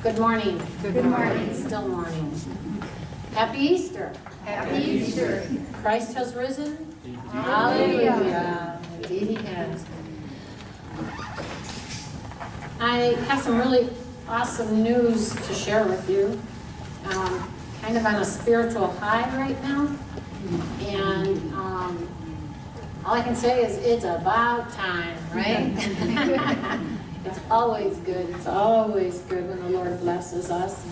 Good morning. Good morning. It's still morning. Happy Easter. Happy Easter. Christ has risen. Hallelujah. Hallelujah. Indeed he has. I have some really awesome news to share with you. Kind of on a spiritual high right now. And all I can say is it's about time, right? It's always good. It's always good when the Lord blesses us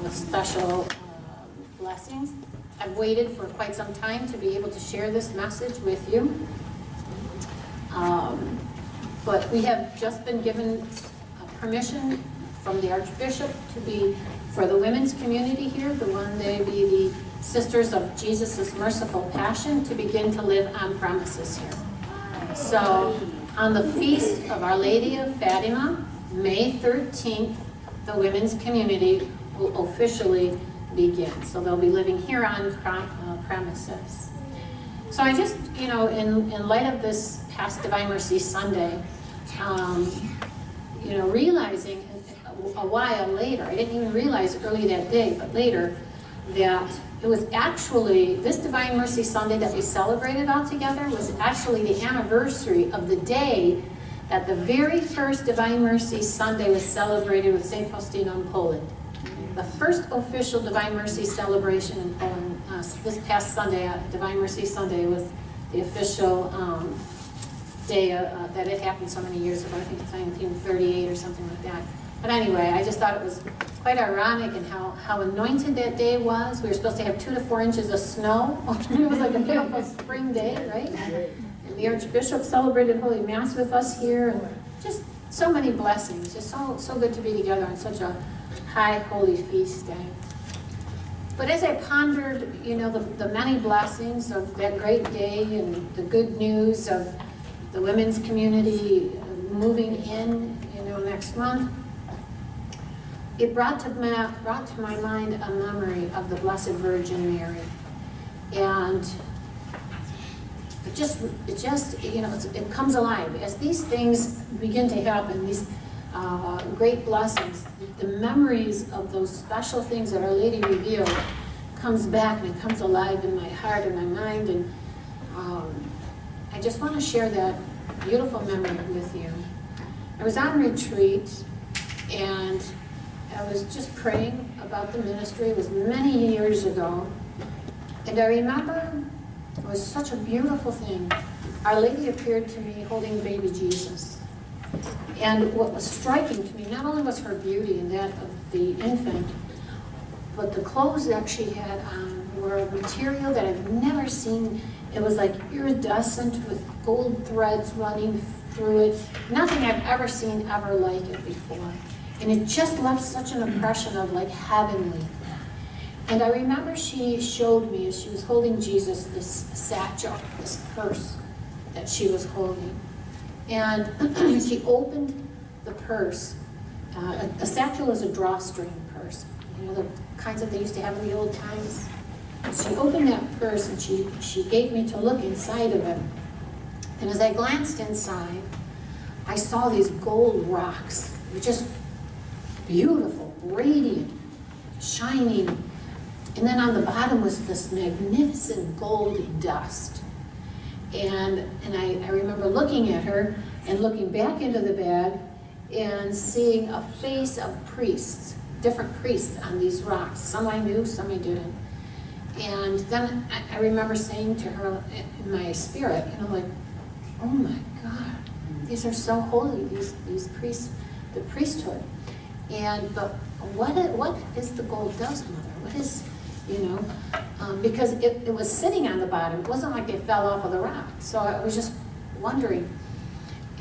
with special blessings. I've waited for quite some time to be able to share this message with you. But we have just been given permission from the Archbishop to be, for the women's community here, the one they be the Sisters of Jesus' Merciful Passion, to begin to live on premises here. So on the feast of Our Lady of Fatima, May 13th, the women's community will officially begin. So they'll be living here on premises. So I just, in light of this past Divine Mercy Sunday, realizing a while later, I didn't even realize early that day, but later, that it was actually, this Divine Mercy Sunday that we celebrated all together was actually the anniversary of the day that the very first Divine Mercy Sunday was celebrated with St. Faustina in Poland. The first official Divine Mercy celebration in Poland, this past Sunday, Divine Mercy Sunday, was the official day that it happened so many years ago. I think it's 1938 or something like that. But anyway, I just thought it was quite ironic and how anointed that day was. We were supposed to have 2 to 4 inches of snow. It was like a beautiful spring day, right? And the Archbishop celebrated Holy Mass with us here, and just so many blessings. Just so good to be together on such a high holy feast day. But as I pondered, the many blessings of that great day and the good news of the women's community moving in, next month, it brought to my mind a memory of the Blessed Virgin Mary. And it comes alive. As these things begin to happen, these great blessings, the memories of those special things that Our Lady revealed comes back and it comes alive in my heart and my mind. And I just want to share that beautiful memory with you. I was on retreat and I was just praying about the ministry. It was many years ago. And I remember it was such a beautiful thing. Our Lady appeared to me holding baby Jesus. And what was striking to me, not only was her beauty and that of the infant, but the clothes that she had on were a material that I've never seen. It was like iridescent with gold threads running through it. Nothing I've ever seen ever like it before. And it just left such an impression of like heavenly. And I remember she showed me as she was holding Jesus this satchel, this purse that she was holding. And she opened the purse. A satchel is a drawstring purse. The kinds that they used to have in the old times. She opened that purse and she gave me to look inside of it. And as I glanced inside, I saw these gold rocks. They were just beautiful, radiant, shining. And then on the bottom was this magnificent gold dust. And I remember looking at her and looking back into the bag and seeing a face of priests, different priests on these rocks. Some I knew, some I didn't. And then I remember saying to her in my spirit, oh my God, these are so holy, these priests, the priesthood. But what is the gold dust, Mother? What is, because it was sitting on the bottom. It wasn't like they fell off of the rock. So I was just wondering.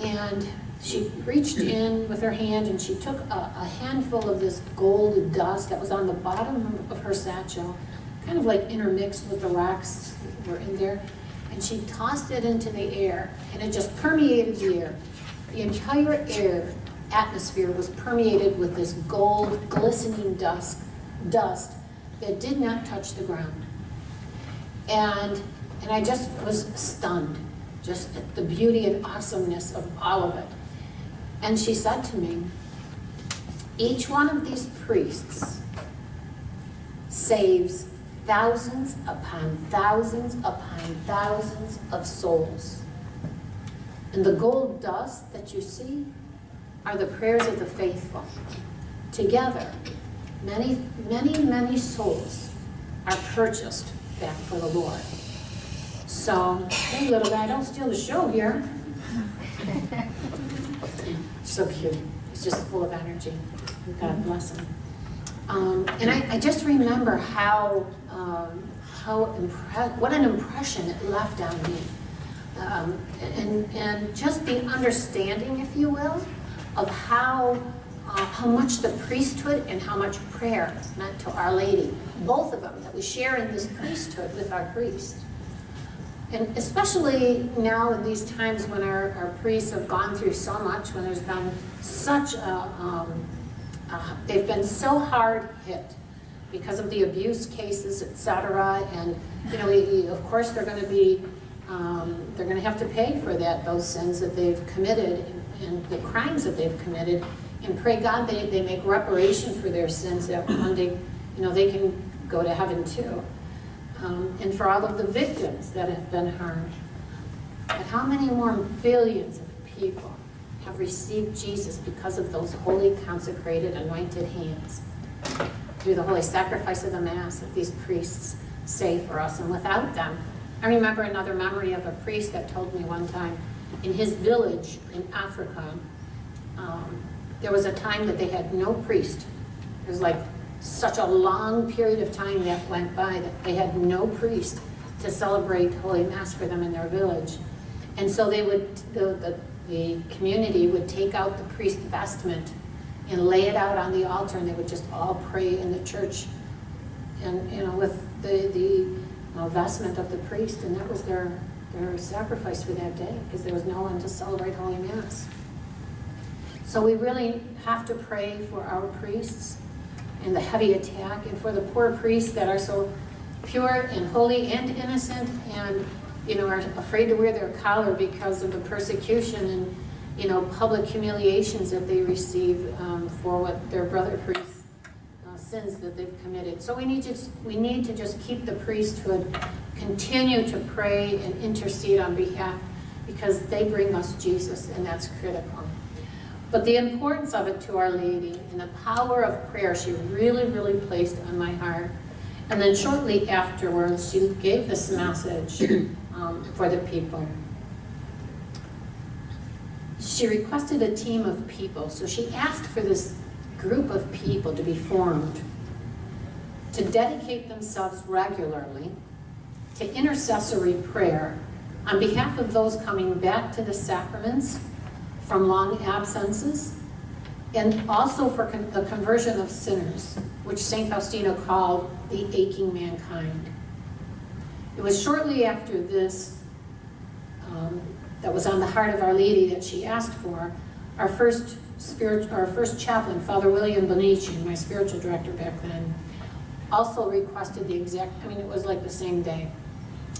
And she reached in with her hand and she took a handful of this gold dust that was on the bottom of her satchel, kind of like intermixed with the rocks that were in there. And she tossed it into the air and it just permeated the air. The entire atmosphere was permeated with this gold, glistening dust that did not touch the ground. And I just was stunned, just at the beauty and awesomeness of all of it. And she said to me, Each one of these priests saves thousands upon thousands upon thousands of souls. And the gold dust that you see are the prayers of the faithful. Together, many, many, many souls are purchased back for the Lord. So, hey little guy, don't steal the show here. So cute. He's just full of energy. God bless him. And I just remember what an impression it left on me. And just the understanding, if you will, of how much the priesthood and how much prayer meant to Our Lady. Both of them, that we share in this priesthood with our priest. And especially now in these times when our priests have gone through so much, when there's been such they've been so hard hit because of the abuse cases, etc. And of course they're going to have to pay for those sins that they've committed and the crimes that they've committed. And pray God they make reparation for their sins, that one day they can go to heaven too. And for all of the victims that have been harmed. But how many more billions of people have received Jesus because of those holy, consecrated, anointed hands, through the holy sacrifice of the Mass that these priests say for us? And without them, I remember another memory of a priest that told me one time, in his village in Africa, there was a time that they had no priest. It was like such a long period of time that went by that they had no priest to celebrate Holy Mass for them in their village. And so they would, the community would take out the priest vestment and lay it out on the altar, and they would just all pray in the church, and with the vestment of the priest, and that was their sacrifice for that day, because there was no one to celebrate Holy Mass. So we really have to pray for our priests and the heavy attack, and for the poor priests that are so pure and holy and innocent, and are afraid to wear their collar because of the persecution and public humiliations that they receive for what their brother priests sins that they've committed. So we need to just keep the priesthood, continue to pray and intercede on behalf, because they bring us Jesus, and that's critical. But the importance of it to Our Lady and the power of prayer, she really, really placed on my heart. And then shortly afterwards, she gave this message for the people. She requested a team of people. So she asked for this group of people to be formed, to dedicate themselves regularly to intercessory prayer on behalf of those coming back to the sacraments from long absences, and also for the conversion of sinners, which St. Faustina called the aching mankind. It was shortly after this that was on the heart of Our Lady that she asked for. Our first chaplain, Father William Bonici, my spiritual director back then, also requested the exact, it was like the same day.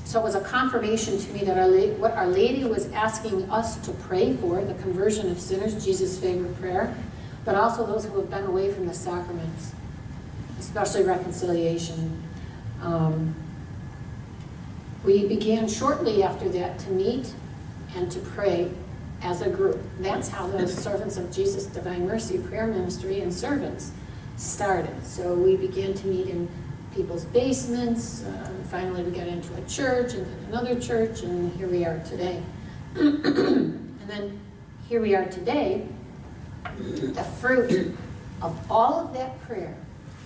So it was a confirmation to me that what Our Lady was asking us to pray for, the conversion of sinners, Jesus' favorite prayer, but also those who have been away from the sacraments, especially reconciliation. We began shortly after that to meet and to pray as a group. That's how the Servants of Jesus Divine Mercy prayer ministry and servants started. So we began to meet in people's basements. Finally we got into a church, and then another church, and here we are today. And then here we are today, the fruit of all of that prayer,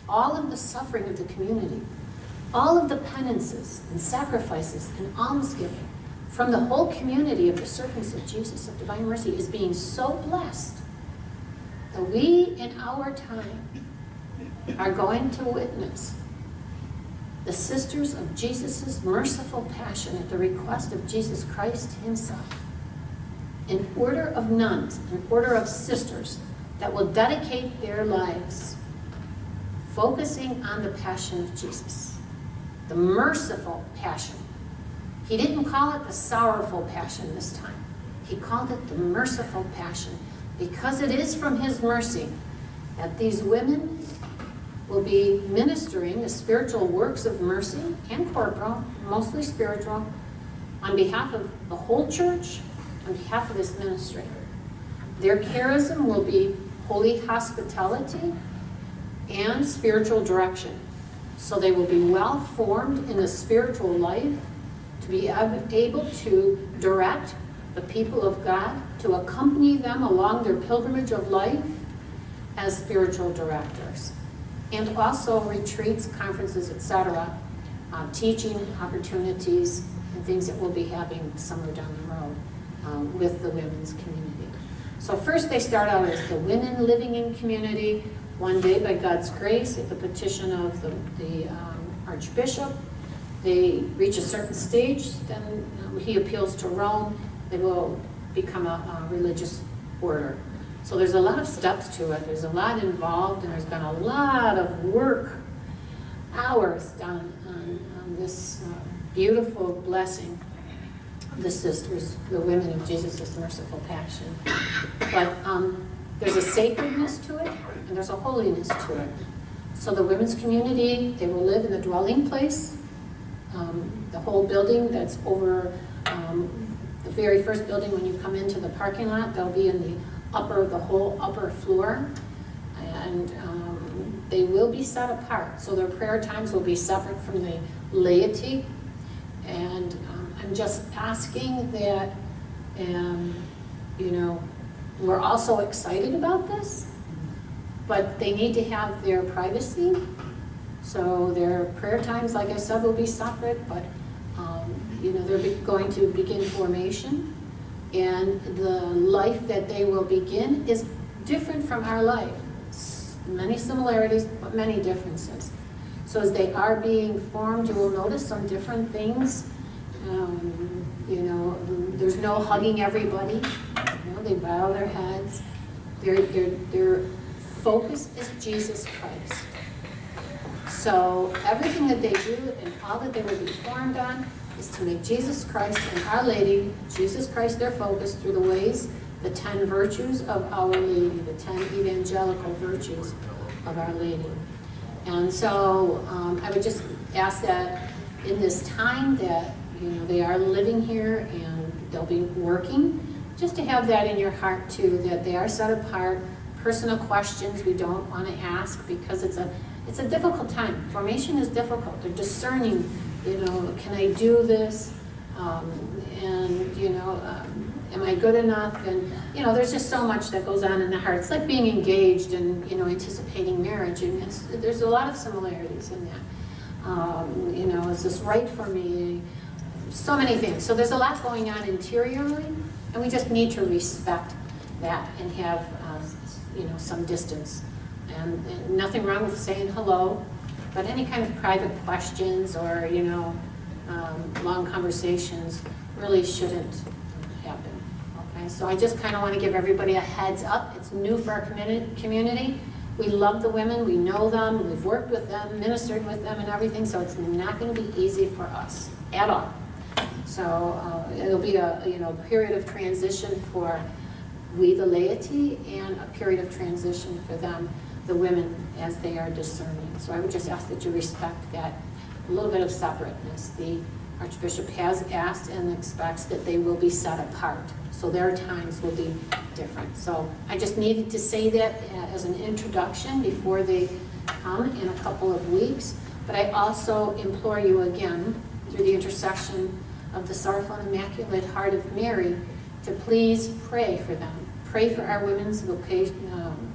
all of the suffering of the community, all of the penances and sacrifices and almsgiving from the whole community of the servants of Jesus of Divine Mercy is being so blessed that we in our time are going to witness the sisters of Jesus' merciful passion at the request of Jesus Christ himself. An order of nuns, an order of sisters that will dedicate their lives focusing on the passion of Jesus, the merciful passion. He didn't call it the sorrowful passion this time. He called it the merciful passion, because it is from his mercy that these women will be ministering the spiritual works of mercy and corporal, mostly spiritual, on behalf of the whole church, on behalf of this ministry. Their charism will be holy hospitality and spiritual direction. So they will be well formed in the spiritual life to be able to direct the people of God, to accompany them along their pilgrimage of life as spiritual directors. And also retreats, conferences, etc., teaching opportunities and things that we'll be having somewhere down the road with the women's community. So first they start out as the women living in community. One day, by God's grace, at the petition of the Archbishop, they reach a certain stage, then he appeals to Rome, they will become a religious order. So there's a lot of steps to it, there's a lot involved, and there's been a lot of work, hours done on this beautiful blessing of the sisters, the women of Jesus' merciful passion. But there's a sacredness to it, and there's a holiness to it. So the women's community, they will live in the dwelling place, the whole building that's over the very first building when you come into the parking lot. They'll be in the whole upper floor, and they will be set apart. So their prayer times will be separate from the laity. And I'm just asking that, we're also excited about this, but they need to have their privacy. So their prayer times, like I said, will be separate, but they're going to begin formation, and the life that they will begin is different from our life. Many similarities, but many differences. So as they are being formed, you will notice some different things. There's no hugging everybody. They bow their heads. Their focus is Jesus Christ. So everything that they do and all that they will be formed on is to make Jesus Christ and Our Lady, Jesus Christ, their focus through the ways, the 10 virtues of Our Lady, the 10 evangelical virtues of Our Lady. And so I would just ask that in this time that they are living here and they'll be working, just to have that in your heart too, that they are set apart. Personal questions we don't want to ask, because it's a difficult time. Formation is difficult. They're discerning, can I do this? Am I good enough? And there's just so much that goes on in the heart. It's like being engaged and anticipating marriage, and there's a lot of similarities in that. Is this right for me? So many things. So there's a lot going on interiorly, and we just need to respect that and have some distance. And nothing wrong with saying hello, but any kind of private questions or long conversations really shouldn't happen. Okay, so I just kind of want to give everybody a heads up. It's new for our community. We love the women, we know them, we've worked with them, ministered with them and everything, so it's not going to be easy for us at all. So it'll be a period of transition for we, the laity, and a period of transition for them, the women, as they are discerning. So I would just ask that you respect that, a little bit of separateness. The Archbishop has asked and expects that they will be set apart, so their times will be different. So I just needed to say that as an introduction before they come in a couple of weeks. But I also implore you again, through the intercession of the Sorrowful and Immaculate Heart of Mary, to please pray for them. Pray for our women's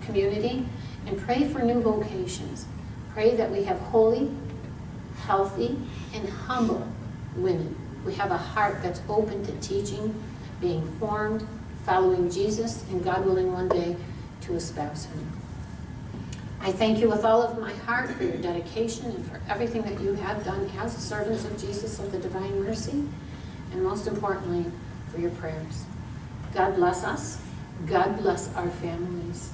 community, and pray for new vocations. Pray that we have holy, healthy, and humble women. We have a heart that's open to teaching, being formed, following Jesus, and God willing one day to espouse him. I thank you with all of my heart for your dedication and for everything that you have done as servants of Jesus of the Divine Mercy, and most importantly, for your prayers. God bless us. God bless our families.